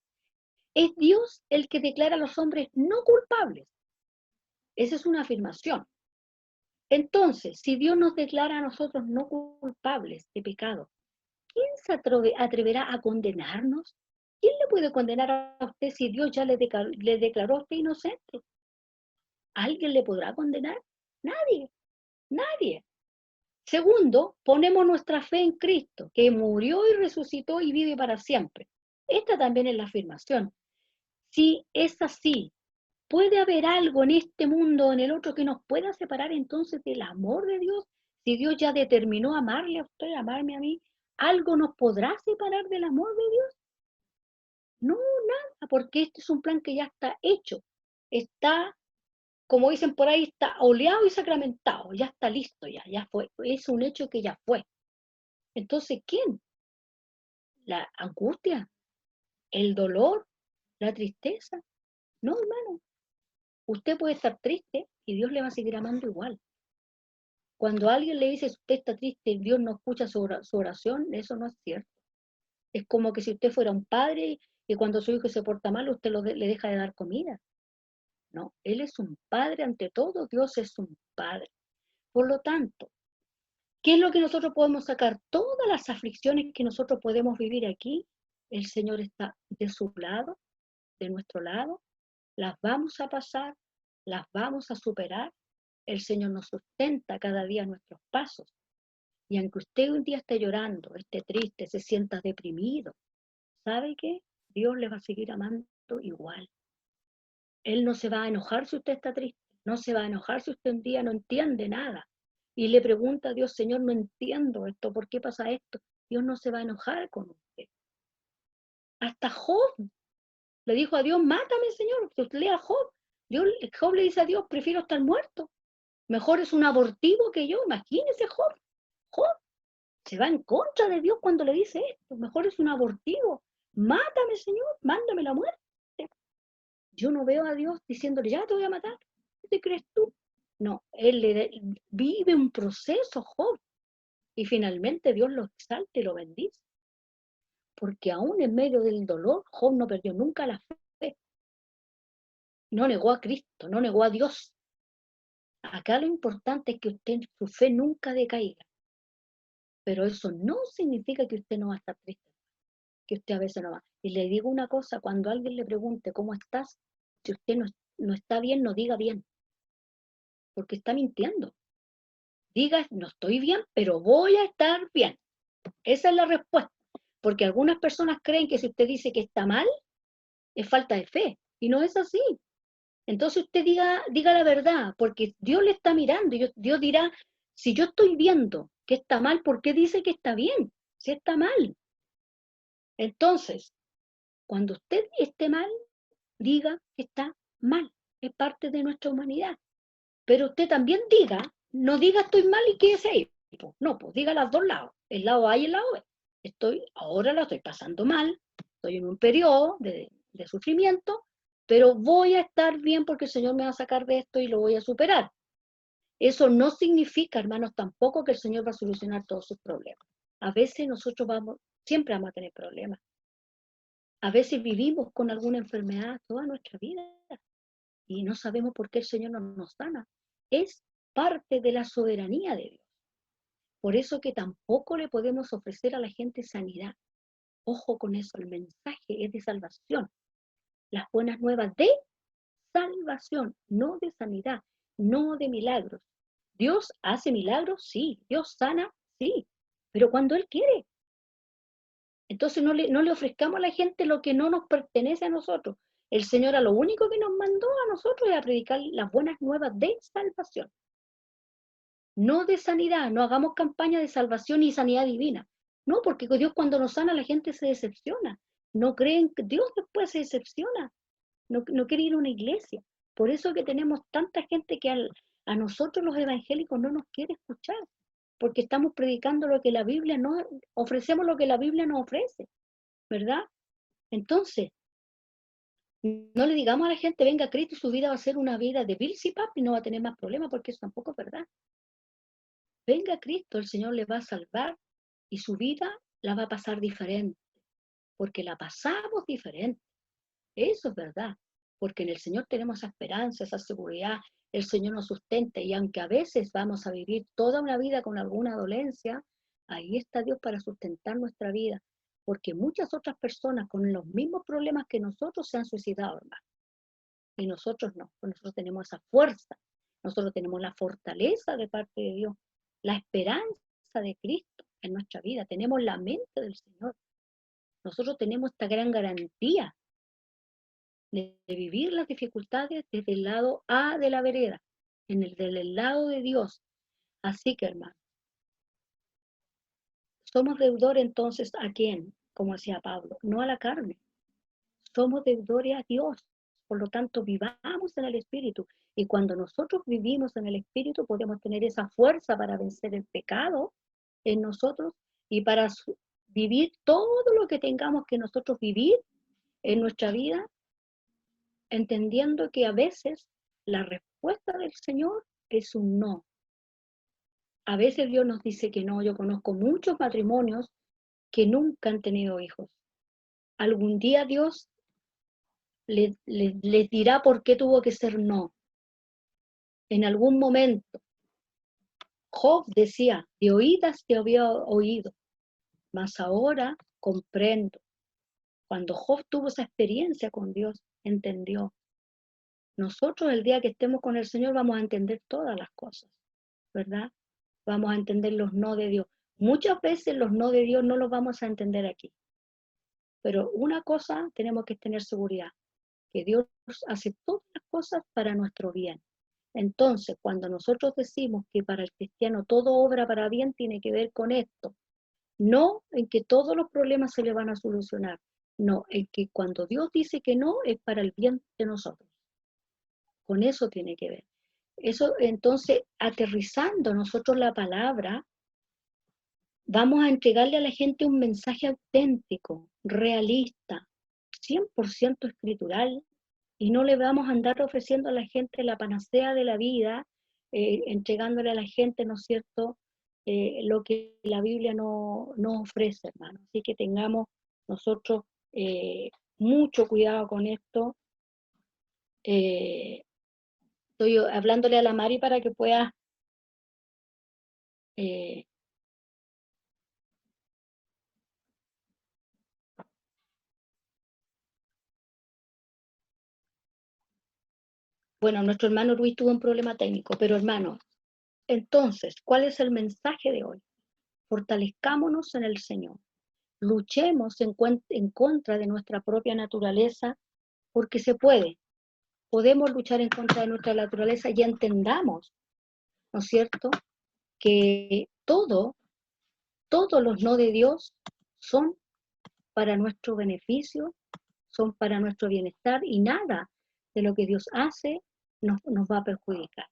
¿es Dios el que declara a los hombres no culpables? Esa es una afirmación. Entonces, si Dios nos declara a nosotros no culpables de pecado, ¿quién se atreverá a condenarnos? ¿Quién le puede condenar a usted si Dios ya le declaró a usted inocente? ¿Alguien le podrá condenar? Nadie, nadie. Segundo, ponemos nuestra fe en Cristo, que murió y resucitó y vive para siempre. Esta también es la afirmación. Si es así, ¿puede haber algo en este mundo o en el otro que nos pueda separar entonces del amor de Dios? Si Dios ya determinó amarle a usted, amarme a mí, ¿algo nos podrá separar del amor de Dios? No, nada, porque este es un plan que ya está hecho. Está, como dicen por ahí, está oleado y sacramentado, ya está listo, ya fue. Es un hecho que ya fue. Entonces, ¿quién? ¿La angustia? ¿El dolor? ¿La tristeza? No, hermano. Usted puede estar triste y Dios le va a seguir amando igual. Cuando alguien le dice, usted está triste y Dios no escucha su oración, eso no es cierto. Es como que si usted fuera un padre y cuando su hijo se porta mal, usted le deja de dar comida. No, Él es un padre ante todo, Dios es un padre. Por lo tanto, ¿qué es lo que nosotros podemos sacar? Todas las aflicciones que nosotros podemos vivir aquí, el Señor está de su lado, de nuestro lado, las vamos a pasar, las vamos a superar. El Señor nos sustenta cada día nuestros pasos. Y aunque usted un día esté llorando, esté triste, se sienta deprimido, ¿sabe qué? Dios le va a seguir amando igual. Él no se va a enojar si usted está triste, no se va a enojar si usted un día no entiende nada. Y le pregunta a Dios, Señor, no entiendo esto, ¿por qué pasa esto? Dios no se va a enojar con usted. Hasta Job le dijo a Dios, mátame, Señor. Usted lea a Job. Job le dice a Dios, prefiero estar muerto. Mejor es un abortivo que yo. Imagínese Job. Job se va en contra de Dios cuando le dice esto. Mejor es un abortivo. Mátame, Señor. Mándame la muerte. Yo no veo a Dios diciéndole, ya te voy a matar. ¿Qué te crees tú? No, vive un proceso, Job. Y finalmente Dios lo exalta y lo bendice. Porque aún en medio del dolor, Job no perdió nunca la fe. No negó a Cristo, no negó a Dios. Acá lo importante es que usted, su fe nunca decaiga. Pero eso no significa que usted no va a estar triste, que usted a veces no va. Y le digo una cosa, cuando alguien le pregunte cómo estás, si usted no está bien, no diga bien, porque está mintiendo. Diga, no estoy bien, pero voy a estar bien. Esa es la respuesta. Porque algunas personas creen que si usted dice que está mal, es falta de fe. Y no es así. Entonces usted diga la verdad, porque Dios le está mirando. Y Dios dirá, si yo estoy viendo que está mal, ¿por qué dice que está bien? Si está mal. Entonces, cuando usted esté mal, diga que está mal. Es parte de nuestra humanidad. Pero usted también no diga estoy mal y quédese ahí. No, pues diga los dos lados, el lado A y el lado B. Ahora la estoy pasando mal, estoy en un periodo de sufrimiento, pero voy a estar bien porque el Señor me va a sacar de esto y lo voy a superar. Eso no significa, hermanos, tampoco que el Señor va a solucionar todos sus problemas. A veces nosotros siempre vamos a tener problemas. A veces vivimos con alguna enfermedad toda nuestra vida y no sabemos por qué el Señor no nos sana. Es parte de la soberanía de Dios. Por eso que tampoco le podemos ofrecer a la gente sanidad. Ojo con eso, el mensaje es de salvación. Las buenas nuevas de salvación, no de sanidad, no de milagros. Dios hace milagros, sí. Dios sana, sí. Pero cuando Él quiere. Entonces no le ofrezcamos a la gente lo que no nos pertenece a nosotros. El Señor a lo único que nos mandó a nosotros es a predicar las buenas nuevas de salvación. No de sanidad, no hagamos campaña de salvación y sanidad divina. No, porque Dios cuando nos sana la gente se decepciona. No creen que Dios después se decepciona. No quiere ir a una iglesia. Por eso que tenemos tanta gente que a nosotros los evangélicos no nos quiere escuchar. Porque estamos predicando lo que la Biblia no, ofrecemos lo que la Biblia nos ofrece. ¿Verdad? Entonces, no le digamos a la gente, venga a Cristo y su vida va a ser una vida de Bill y Papi y no va a tener más problemas porque eso tampoco es verdad. Venga a Cristo, el Señor le va a salvar y su vida la va a pasar diferente, porque la pasamos diferente. Eso es verdad, porque en el Señor tenemos esa esperanza, esa seguridad, el Señor nos sustenta y aunque a veces vamos a vivir toda una vida con alguna dolencia, ahí está Dios para sustentar nuestra vida. porque muchas otras personas con los mismos problemas que nosotros se han suicidado, hermano. Y nosotros no, pues nosotros tenemos esa fuerza, nosotros tenemos la fortaleza de parte de Dios, la esperanza de Cristo en nuestra vida, tenemos la mente del Señor. Nosotros tenemos esta gran garantía de vivir las dificultades desde el lado A de la vereda, del lado de Dios. Así que, hermano, somos deudores entonces ¿a quién? Como decía Pablo, no a la carne. Somos deudores a Dios. Por lo tanto, vivamos en el Espíritu. Y cuando nosotros vivimos en el Espíritu, podemos tener esa fuerza para vencer el pecado en nosotros y para vivir todo lo que tengamos que nosotros vivir en nuestra vida, entendiendo que a veces la respuesta del Señor es un no. A veces Dios nos dice que no. Yo conozco muchos matrimonios que nunca han tenido hijos. Algún día Dios les dirá por qué tuvo que ser no. En algún momento. Job decía, de oídas te había oído, mas ahora comprendo. Cuando Job tuvo esa experiencia con Dios, entendió. Nosotros el día que estemos con el Señor vamos a entender todas las cosas, ¿verdad? Vamos a entender los no de Dios. Muchas veces los no de Dios no los vamos a entender aquí. Pero una cosa tenemos que tener seguridad, que Dios hace todas las cosas para nuestro bien. Entonces, cuando nosotros decimos que para el cristiano todo obra para bien, tiene que ver con esto. No en que todos los problemas se le van a solucionar. No, en que cuando Dios dice que no, es para el bien de nosotros. Con eso tiene que ver. Eso, entonces, aterrizando nosotros la palabra, vamos a entregarle a la gente un mensaje auténtico, realista, 100% escritural, y no le vamos a andar ofreciendo a la gente la panacea de la vida, entregándole a la gente, ¿no es cierto?, lo que la Biblia no ofrece, hermano. Así que tengamos nosotros mucho cuidado con esto. Estoy hablándole a la Mari para que pueda bueno, nuestro hermano Luis tuvo un problema técnico, pero hermano, entonces, ¿cuál es el mensaje de hoy? Fortalezcámonos en el Señor. Luchemos en contra de nuestra propia naturaleza, porque se puede. Podemos luchar en contra de nuestra naturaleza y entendamos, ¿no es cierto?, que todos los no de Dios son para nuestro beneficio, son para nuestro bienestar y nada de lo que Dios hace nos va a perjudicar.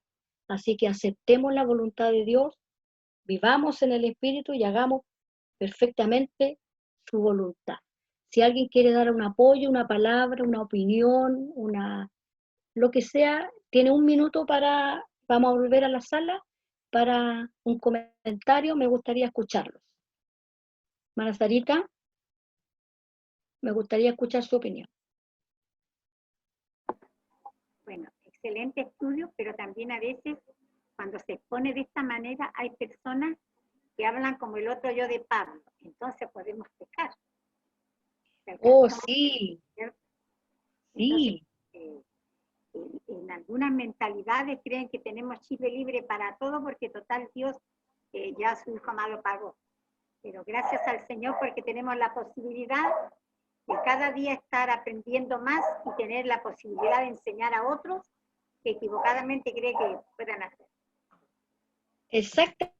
Así que aceptemos la voluntad de Dios, vivamos en el Espíritu y hagamos perfectamente su voluntad. Si alguien quiere dar un apoyo, una palabra, una opinión, lo que sea, tiene un minuto vamos a volver a la sala para un comentario, me gustaría escucharlos. Mara Sarita, me gustaría escuchar su opinión. Bueno, excelente estudio, pero también a veces cuando se expone de esta manera hay personas que hablan como el otro yo de Pablo, entonces podemos pecar. Oh, sí. Entonces, sí. En algunas mentalidades creen que tenemos chip libre para todo porque total Dios ya su Hijo amado pagó. Pero gracias al Señor porque tenemos la posibilidad de cada día estar aprendiendo más y tener la posibilidad de enseñar a otros que equivocadamente creen que puedan hacer. Exactamente.